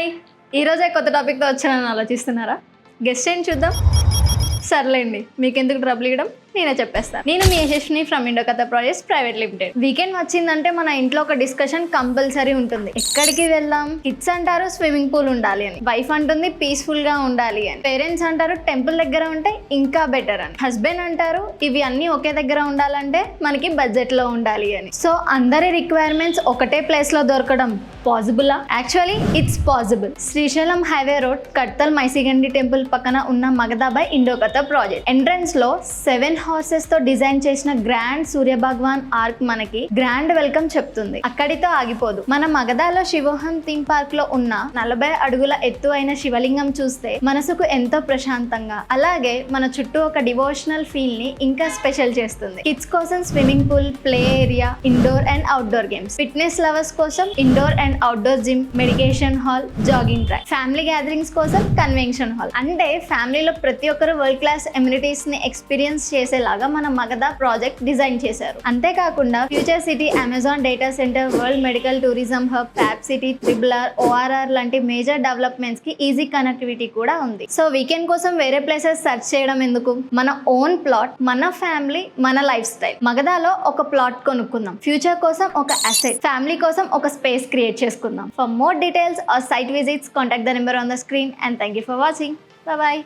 Hi, ఈరోజే కొత్త టాపిక్తో వచ్చానని ఆలోచిస్తున్నారా? గెస్ట్ ఏంటి చూద్దాం. సర్లేండి, మీకు ఎందుకు ట్రబుల్ ఇవ్వడం, నేనే చెప్పేస్తాను. నేను మీ Yashaswini from Indokatha projects private limited. Weekend వచ్చిందంటే మన ఇంట్లో ఒక డిస్కషన్ కంపల్సరీ ఉంటుంది. ఎక్కడికి వెళ్దాం? కిడ్స్ అంటారు స్విమ్మింగ్ పూల్ ఉండాలి అని, వైఫ్ అంటుంది పీస్ఫుల్ గా ఉండాలి అని, పేరెంట్స్ అంటారు టెంపుల్ దగ్గర ఉంటే ఇంకా బెటర్ అని, హస్బెండ్ అంటారు ఇవి అన్ని ఒకే దగ్గర ఉండాలంటే మనకి బడ్జెట్ లో ఉండాలి అని. సో అందరి రిక్వైర్మెంట్స్ ఒకటే ప్లేస్ లో దొరకడం పాసిబులా? Actually it's possible. Srisailam highway road Kadthal Maisigandi temple పక్కన ఉన్న మగధాబాయ్ ఇండోకథ ప్రాజెక్ట్ ఎంట్రన్స్ లో 7 హార్సెస్ తో డిజైన్ చేసిన గ్రాండ్ సూర్య భగవాన్ ఆర్క్ మనకి గ్రాండ్ వెల్కమ్ చెప్తుంది. అక్కడితో ఆగిపోదు. మన మగధాలో శివోహం థీమ్ పార్క్ లో ఉన్న 40 అడుగుల ఎత్తు అయిన శివలింగం చూస్తే మనసుకు ఎంతో ప్రశాంతంగా, అలాగే మన చుట్టూ ఒక డివోషనల్ ఫీల్ ని ఇంకా స్పెషల్ చేస్తుంది. కిడ్స్ కోసం swimming pool, play area, indoor and outdoor games, fitness lovers కోసం indoor and outdoor gym, medication hall, jogging track, family gatherings కోసం కన్వెన్షన్ హాల్. అంటే ఫ్యామిలీలో ప్రతి ఒక్కరు వరల్డ్ క్లాస్ ఎమ్యూనిటీస్ ని ఎక్స్పీరియన్స్ చేసేలాగా మన మగధ ప్రాజెక్ట్ డిజైన్ చేశారు. అంతేకాకుండా future city, Amazon data center, world medical tourism hub, fab city, triple R, ORR లాంటి మేజర్ డెవలప్మెంట్స్ కి ఈజీ కనెక్టివిటీ కూడా ఉంది. సో వీకెండ్ కోసం వేరే ప్లేసెస్ సెర్చ్ చేయడం ఎందుకు? మన ఓన్ ప్లాట్, మన ఫ్యామిలీ, మన లైఫ్ స్టైల్. మగధాలో ఒక ప్లాట్ కొనుక్కుందాం. ఫ్యూచర్ కోసం ఒక అసెట్, ఫ్యామిలీ కోసం ఒక స్పేస్ క్రియేట్ చేసుకుందాం. For more details or site visits, contact the number on the screen. And thank you for watching. Bye bye.